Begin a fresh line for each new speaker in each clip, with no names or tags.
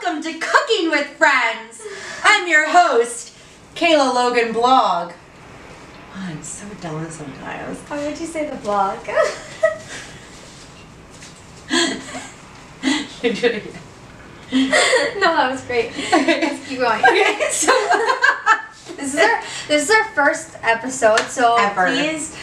Welcome to Cooking with Friends. I'm your host, Kayla Logan Blog. Oh, I'm so dumb sometimes.
Why would you say the blog?
You do it again.
No, that was great. Let's keep going.
Okay, so
this is our first episode, so
ever.
Please,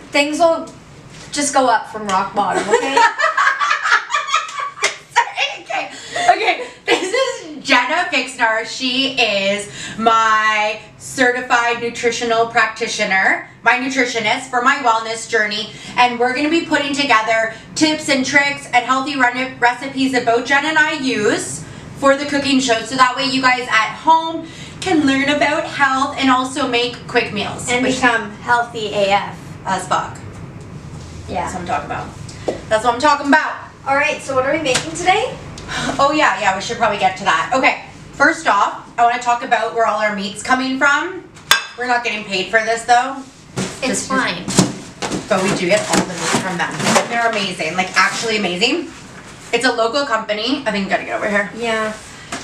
things will just go up from rock bottom, okay?
Okay, this is Jenna Pixnar. She is my certified nutritional practitioner, my nutritionist for my wellness journey, and we're going to be putting together tips and tricks and healthy recipes that both Jen and I use for the cooking show, so that way you guys at home can learn about health and also make quick meals.
And become healthy AF.
As fuck.
Yeah.
That's what I'm talking about. That's what I'm talking about.
Alright, so what are we making today?
Oh yeah, we should probably get to that. Okay, first off, I want to talk about where all our meat's coming from. We're not getting paid for this though.
It's fine.
But we do get all the meat from them. They're amazing, like actually amazing. It's a local company. I think you gotta get over here.
Yeah.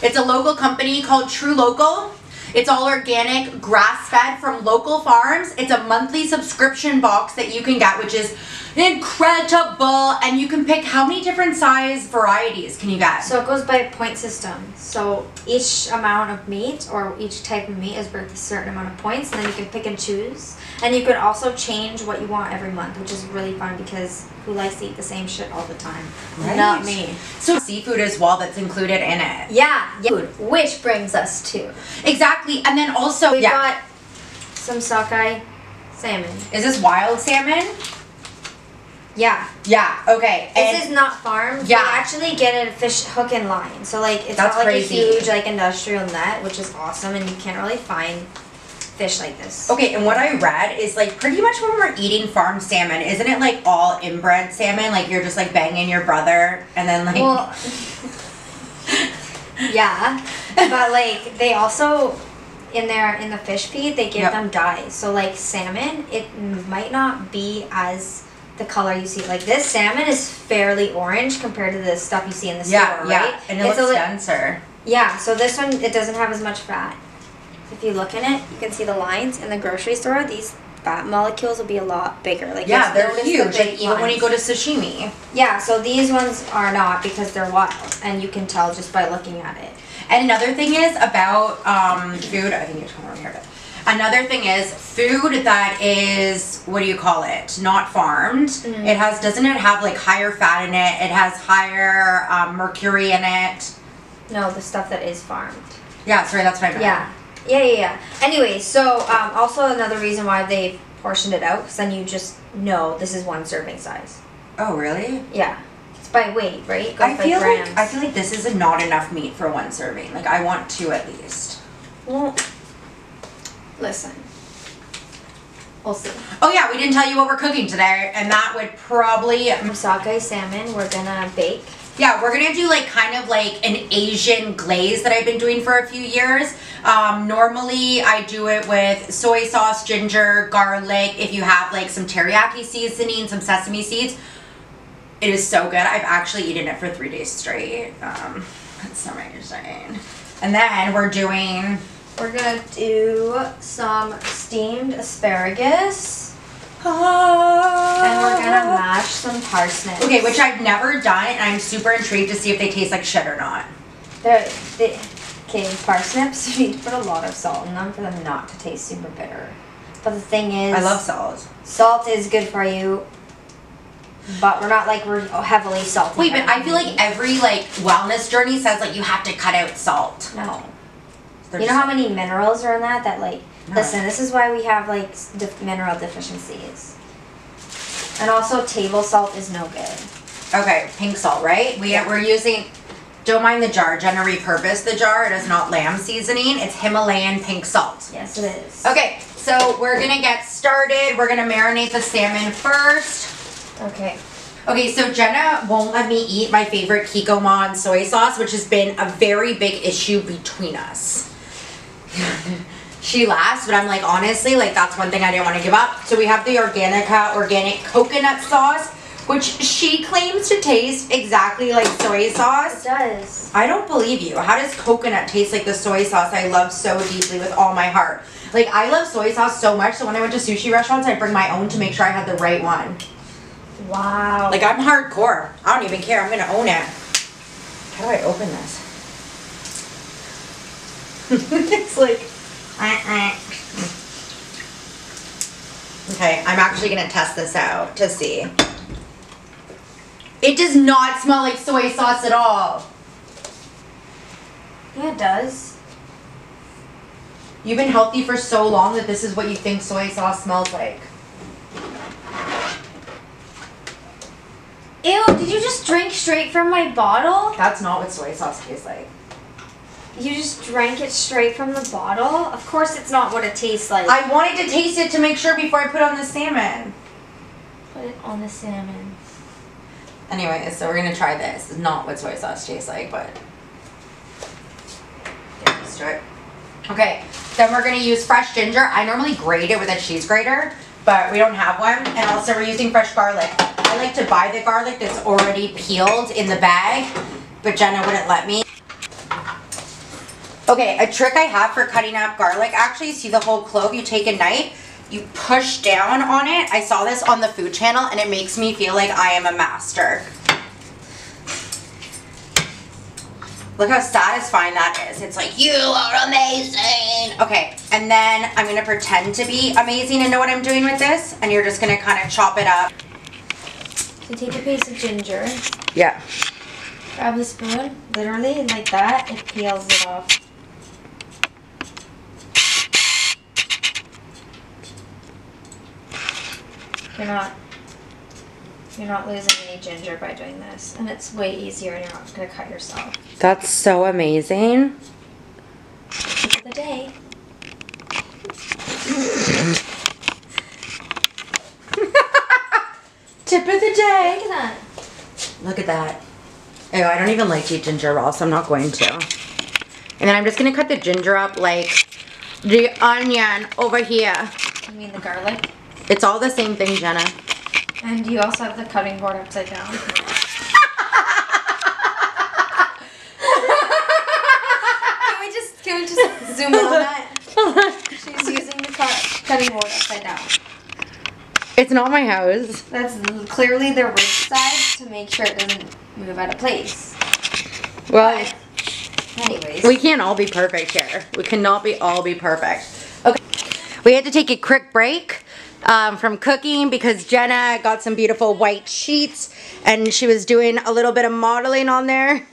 It's a local company called True Local. It's all organic, grass-fed from local farms. It's a monthly subscription box that you can get, which is incredible. And you can pick how many different size varieties can you get?
So it goes by point system. So each amount of meat or each type of meat is worth a certain amount of points, and then you can pick and choose. And you can also change what you want every month, which is really fun because who likes to eat the same shit all the time?
Right.
Not me.
So seafood as well that's included in it.
Yeah. Which brings us to.
Exactly. And then also,
We've got some sockeye salmon.
Is this wild salmon?
Yeah.
Yeah, okay.
This is not farmed.
Yeah.
We actually get it a fish hook and line. So like it's
That's
not like
crazy.
a huge like industrial net, which is awesome, and you can't really find fish like this.
Okay, and what I read is like pretty much when we're eating farmed salmon, isn't it like all inbred salmon? Like you're just like banging your brother and then like...
Well, yeah, but like they also in the fish feed they give them dyes. So like salmon, it might not be as the color you see. Like this salmon is fairly orange compared to the stuff you see in the store, right?
Yeah, and it looks denser.
Yeah, so this one, it doesn't have as much fat. If you look in it, you can see the lines in the grocery store. These fat molecules will be a lot bigger. Like
yeah, they're huge. Like even
lines.
when you go to sashimi.
Yeah, so these ones are not because they're wild, and you can tell just by looking at it.
And another thing is about food. I think you're coming over here, but another thing is food that is, what do you call it? Not farmed.
Mm-hmm.
It has, doesn't it have like higher fat in it? It has higher mercury in it.
No, the stuff that is farmed.
Yeah, sorry, that's what I meant.
Yeah. Anyway, so also another reason why they portioned it out, because then you just know this is one serving size.
Oh, really?
Yeah. It's by weight, right? It goes
I
by
feel
grams.
like this is not enough meat for one serving. Like I want 2 at least.
Well, listen. We'll see.
Oh yeah, we didn't tell you what we're cooking today, and that would probably...
Sockeye salmon we're gonna bake.
Yeah, we're gonna do like kind of like an Asian glaze that I've been doing for a few years. Normally I do it with soy sauce, ginger, garlic. If you have like some teriyaki seasoning, some sesame seeds, it is so good. I've actually eaten it for 3 days straight. It's amazing. And then we're
gonna do some steamed asparagus. And we're gonna mash some parsnips.
Okay, which I've never done, and I'm super intrigued to see if they taste like shit or not.
Okay, parsnips, you need to put a lot of salt in them for them not to taste super bitter. But the thing is...
I love salt.
Salt is good for you, but we're not like we're heavily salty.
Wait, but I feel like every like wellness journey says like you have to cut out salt.
No. You know how many minerals are in that? That like... No. Listen, this is why we have like mineral deficiencies. And also table salt is no good.
Okay, pink salt, right? We're using, don't mind the jar. Jenna repurposed the jar. It is not lamb seasoning. It's Himalayan pink salt.
Yes, it is.
Okay, so we're going to get started. We're going to marinate the salmon first.
Okay.
Okay, so Jenna won't let me eat my favorite Kikkoman soy sauce, which has been a very big issue between us. She laughs, but I'm like, honestly, like that's one thing I didn't want to give up. So we have the Organika organic coconut sauce, which she claims to taste exactly like soy sauce.
It does.
I don't believe you. How does coconut taste like the soy sauce I love so deeply with all my heart? Like, I love soy sauce so much, so when I went to sushi restaurants, I'd bring my own to make sure I had the right one.
Wow.
Like, I'm hardcore. I don't even care. I'm gonna own it. How do I open this? It's like... Okay, I'm actually gonna test this out to see. It does not smell like soy sauce at all.
Yeah, it does.
You've been healthy for so long that this is what you think soy sauce smells like.
Ew, did you just drink straight from my bottle?
That's not what soy sauce tastes like.
You just drank it straight from the bottle? Of course it's not what it tastes like.
I wanted to taste it to make sure before I put on the salmon.
Put it on the salmon.
Anyway, so we're gonna try this. It's not what soy sauce tastes like, but get used to it. Okay, then we're gonna use fresh ginger. I normally grate it with a cheese grater, but we don't have one. And also we're using fresh garlic. I like to buy the garlic that's already peeled in the bag, but Jenna wouldn't let me. Okay, a trick I have for cutting up garlic, actually, you see the whole clove, you take a knife, you push down on it. I saw this on the food channel and it makes me feel like I am a master. Look how satisfying that is. It's like, you are amazing. Okay, and then I'm gonna pretend to be amazing and know what I'm doing with this, and you're just gonna kind of chop it up.
So take a piece of ginger,
Yeah.
grab the spoon, literally, and like that, it peels it off. You're not losing any ginger by doing this, and it's way easier, and you're not gonna cut yourself.
That's so amazing.
Tip of the day.
Tip of the day.
Look at that.
Look at that. Oh, I don't even like to eat ginger raw, so I'm not going to. And then I'm just gonna cut the ginger up like the onion over here.
You mean the garlic?
It's all the same thing, Jenna.
And you also have the cutting board upside down. Can we just zoom in on that? She's using the cutting board upside down.
It's not my house.
That's clearly the ridge side to make sure it doesn't move out of place.
Well,
Anyways.
we can't all be perfect here. We cannot all be perfect. Okay, we had to take a quick break from cooking because Jenna got some beautiful white sheets and she was doing a little bit of modeling on there.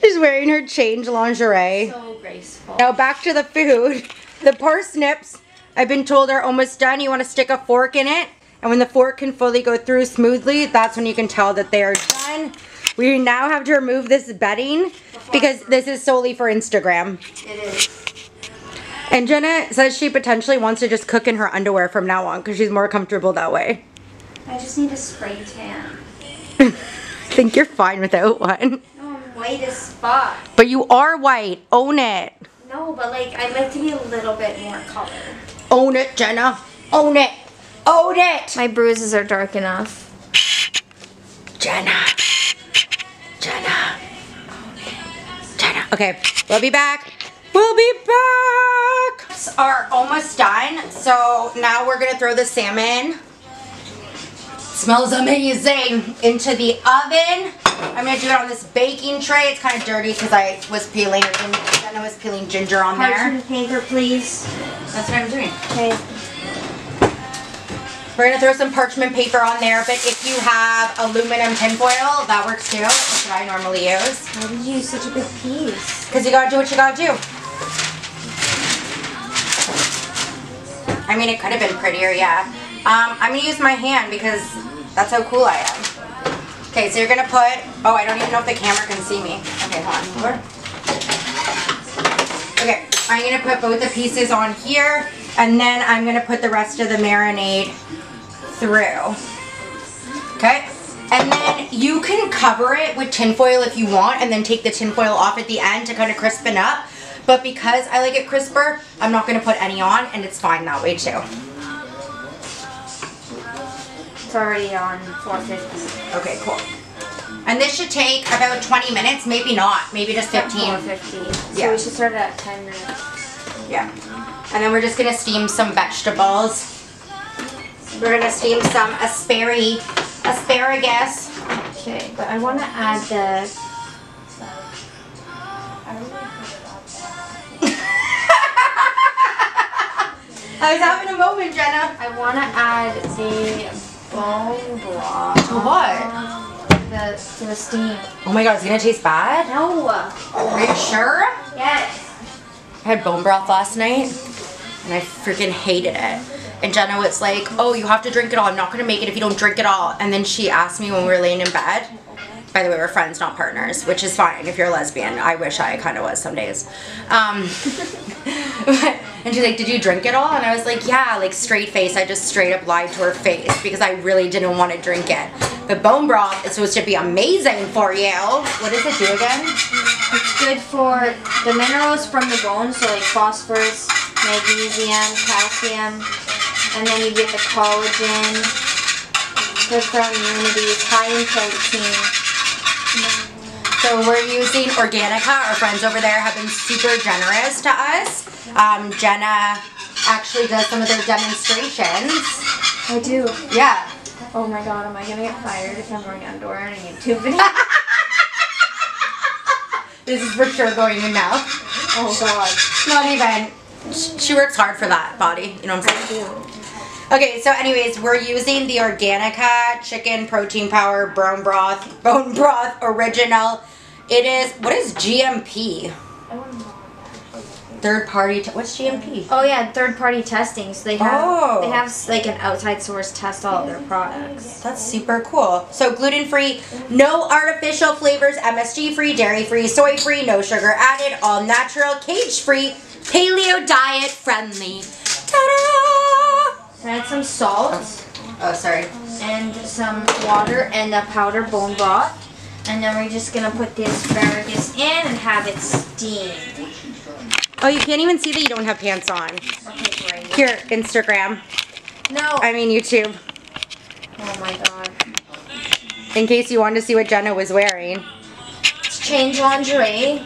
She's wearing her change lingerie.
So graceful.
Now back to the food. The parsnips, I've been told, are almost done. You want to stick a fork in it, and when the fork can fully go through smoothly, that's when you can tell that they are done. We now have to remove this bedding because this is solely for Instagram.
It is.
And Jenna says she potentially wants to just cook in her underwear from now on because she's more comfortable that way.
I just need a spray tan.
I think you're fine without one.
No, I'm white as fuck.
But you are white. Own it.
No, but like, I'd like to be a little bit more color.
Own it, Jenna. Own it. Own it.
My bruises are dark enough.
Jenna. Jenna. Jenna. Okay, we'll be back. We'll be back. Are almost done. So now we're gonna throw the salmon. Smells amazing. Into the oven. I'm gonna do it on this baking tray. It's kind of dirty because I was peeling and Jenna was peeling ginger on there.
Parchment paper, please.
That's what I'm doing.
Okay.
We're gonna throw some parchment paper on there, but if you have aluminum tinfoil, that works too. That's what I normally use.
Why did you use such a big piece?
Because you gotta do what you gotta do. I mean, it could have been prettier, yeah. I'm gonna use my hand because that's how cool I am. Okay, so you're gonna put, oh, I don't even know if the camera can see me. Okay, hold on. Okay, I'm gonna put both the pieces on here, and then I'm gonna put the rest of the marinade through. Okay, and then you can cover it with tinfoil if you want, and then take the tinfoil off at the end to kind of crispen up. But because I like it crisper, I'm not gonna put any on, and it's fine that way too.
It's already on 450.
Okay, cool. And this should take about 20 minutes, maybe not, maybe just 15.
450. So
Yeah.
we should start at 10 minutes.
Yeah. And then we're just gonna steam some vegetables. We're gonna steam some asparagus.
Okay, but I want to add the...
I was having a moment, Jenna.
I want to add the bone broth.
To what?
To the steam.
Oh my god, it's gonna taste bad?
No.
Are you sure?
Yes.
I had bone broth last night and I freaking hated it. And Jenna was like, oh, you have to drink it all. I'm not gonna make it if you don't drink it all. And then she asked me when we were laying in bed. By the way, we're friends, not partners, which is fine if you're a lesbian. I wish I kind of was some days. And she's like, did you drink it all? And I was like, yeah, like straight face. I just straight up lied to her face because I really didn't want to drink it. The bone broth is supposed to be amazing for you. What does it do again?
It's good for the minerals from the bones, so like phosphorus, magnesium, calcium, and then you get the collagen. Good for immunity. It's high in protein.
So we're using Organika. Our friends over there have been super generous to us. Jenna actually does some of their demonstrations.
I do.
Yeah.
Oh my god, am I gonna get fired if I'm wearing underwear in a YouTube video?
This is for sure going in now.
Oh god.
Not even. She works hard for that body. You know what I'm saying? Okay, so anyways, we're using the Organika chicken protein power bone broth original. It is, what is GMP?
I want to know.
Third party, what's GMP?
Oh yeah, third party testing. So they have like an outside source test all of their products.
That's super cool. So gluten free, no artificial flavors, MSG free, dairy free, soy free, no sugar added, all natural, cage free, paleo diet friendly. Ta-da!
Add some salt.
Oh, sorry.
And some water and a powdered bone broth. And then we're just gonna put the asparagus in and have it steamed.
Oh, you can't even see that you don't have pants on.
Okay, great.
Here, Instagram.
No.
I mean YouTube.
Oh my god.
In case you wanted to see what Jenna was wearing.
Let's change lingerie.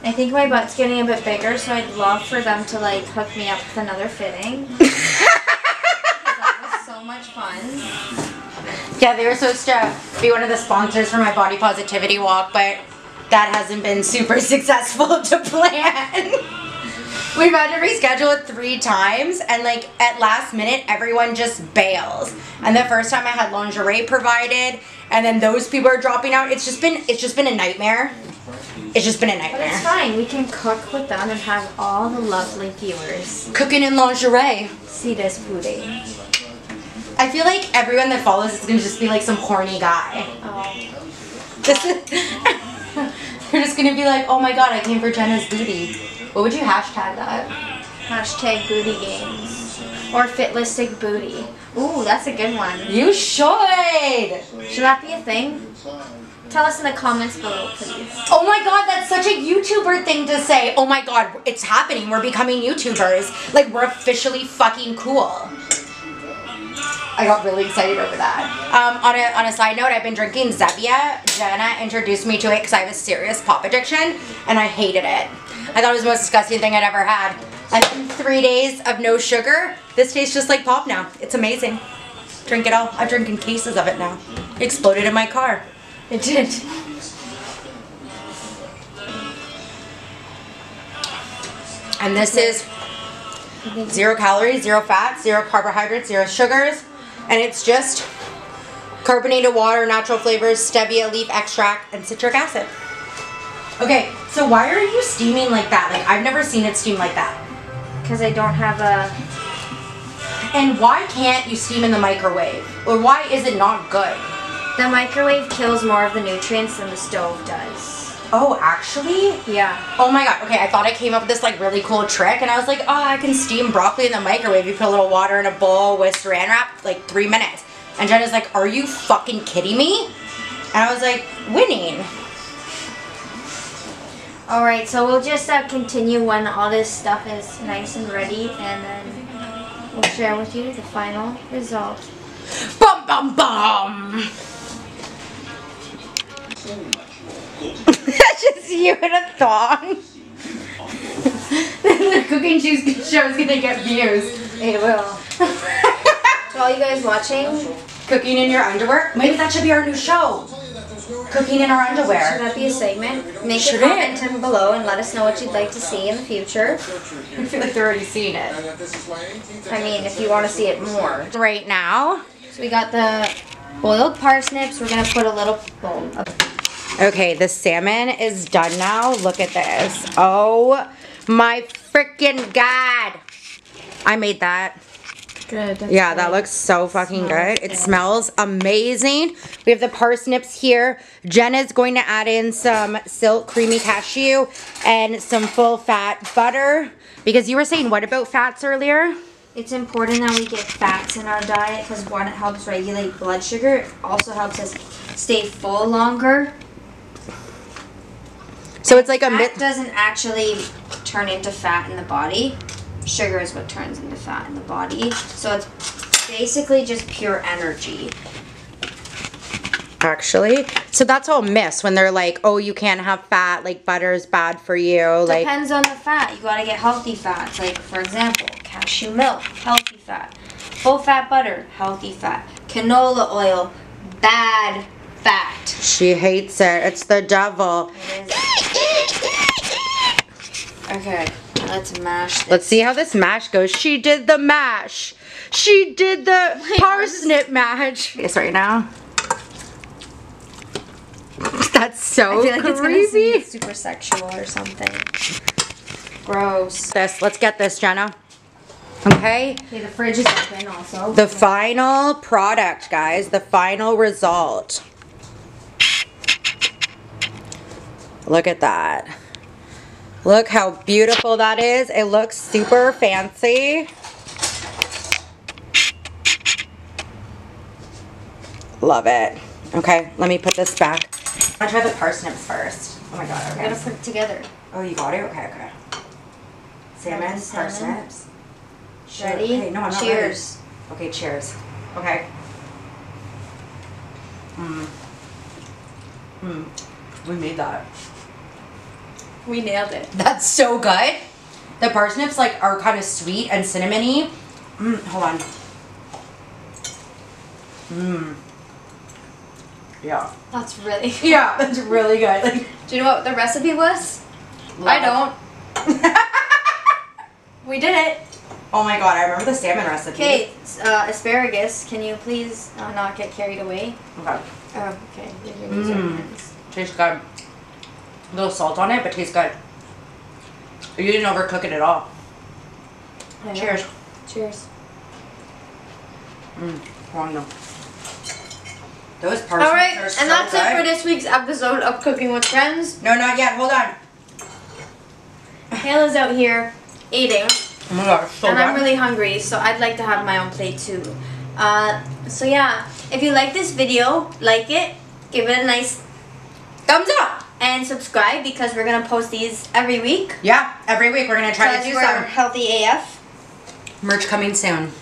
I think my butt's getting a bit bigger, so I'd love for them to like hook me up with another fitting. That was so much fun.
Yeah, they were supposed to be one of the sponsors for my body positivity walk, but that hasn't been super successful to plan. We've had to reschedule it 3 times, and like at last minute, everyone just bails. And the first time I had lingerie provided, and then those people are dropping out. It's just been a nightmare. It's just been a nightmare.
But it's fine. We can cook with them and have all the lovely viewers
Cooking in lingerie.
see this booty.
I feel like everyone that follows is gonna just be like some horny guy.
Oh.
They're just gonna be like, oh my god, I came for Jenna's booty. What would you hashtag that?
Hashtag booty games. Or fitlistic booty. Ooh, that's a good one.
You should!
Should that be a thing? Tell us in the comments below, please.
Oh my god, that's such a YouTuber thing to say. Oh my god, it's happening. We're becoming YouTubers. Like, we're officially fucking cool. I got really excited over that. On a side note, I've been drinking Zevia. Jenna introduced me to it because I have a serious pop addiction, and I hated it. I thought it was the most disgusting thing I'd ever had. And in 3 days of no sugar, this tastes just like pop now. It's amazing. Drink it all. I'm drinking cases of it now. It exploded in my car.
It did.
And this is 0 calories, 0 fat, 0 carbohydrates, 0 sugars. And it's just carbonated water, natural flavors, stevia, leaf extract, and citric acid. Okay, so why are you steaming like that? Like, I've never seen it steam like that.
Because I don't have a...
And why can't you steam in the microwave? Or why is it not good?
The microwave kills more of the nutrients than the stove does.
Oh, actually?
Yeah.
Oh my god, okay, I thought I came up with this like really cool trick, and I was like, oh, I can steam broccoli in the microwave. You put a little water in a bowl with saran wrap, like 3 minutes. And Jenna's like, are you fucking kidding me? And I was like, winning.
Alright, so we'll just continue when all this stuff is nice and ready, and then we'll share with you the final result.
Bum bum bum. That's just you in a thong. The cooking show is gonna get views.
It will. To all you guys watching,
Cooking in your underwear? Maybe that should be our new show. Cooking in our
should
underwear.
that be a segment? Make
Should
a comment down below and let us know what you'd like to see in the future.
I feel like they're already seeing it.
I mean, if you want to see it more.
Right now.
So we got the boiled parsnips. We're gonna put a little bowl of.
Okay, the salmon is done now. Look at this. Oh my freaking God. I made that.
Good.
Yeah, that looks so fucking good. It smells amazing. We have the parsnips here. Jenna's going to add in some silk creamy cashew and some full fat butter. Because you were saying what about fats earlier?
It's important that we get fats in our diet because one, it helps regulate blood sugar. It also helps us stay full longer.
So it's like a
Fat doesn't actually turn into fat in the body. Sugar is what turns into fat in the body. So it's basically just pure energy.
Actually, so that's all myths when they're like, oh, you can't have fat, like butter is bad for you. Like,
Depends on the fat. You gotta get healthy fats. Like, for example, cashew milk, healthy fat. Full fat butter, healthy fat. Canola oil, bad fat.
she hates it. It's the devil.
It is. Okay, let's mash this.
Let's see how this mash goes. She did the mash. She did the parsnip mash. Yes, right now. That's so
I feel like it's gonna seem
creepy.
super sexual or something. Gross.
Let's get this, Jenna. Okay.
Okay, the fridge is open also.
The final product, guys. The final result. Look at that. Look how beautiful that is. It looks super fancy. Love it. Okay, let me put this back. I'm gonna try the parsnips first. Oh my god,
I'm
okay.
gonna put it together.
Oh, you got it? Okay, okay. Salmon,
Salmon.
parsnips.
Ready?
Okay, no, I'm not
Cheers.
ready. Okay, cheers. Okay. We made that.
We nailed it.
That's so good. The parsnips like are kind of sweet and cinnamony. Hold on. Yeah.
That's really.
Yeah, that's really good. Like,
Do you know what the recipe was? I don't. We did it.
oh my god, I remember the salmon recipe.
Okay, asparagus. Can you please not get carried away?
Okay.
Oh, okay. You're gonna use your hands.
Tastes good. A little salt on it, but tastes good. You didn't overcook it at all.
I know.
Cheers.
Cheers.
Wrong though. Those parsnips
Alright,
are so
and that's
good.
it for this week's episode of Cooking with Friends.
No, not yet. Hold on.
Kayla's out here eating,
Oh my god, it's so
and
good.
I'm really hungry, so I'd like to have my own plate too. So yeah, if you like this video, like it, give it a nice
thumbs up.
and subscribe because we're gonna post these every week.
Yeah, every week we're gonna try to
Because
do
we're
some
healthy AF.
merch coming soon.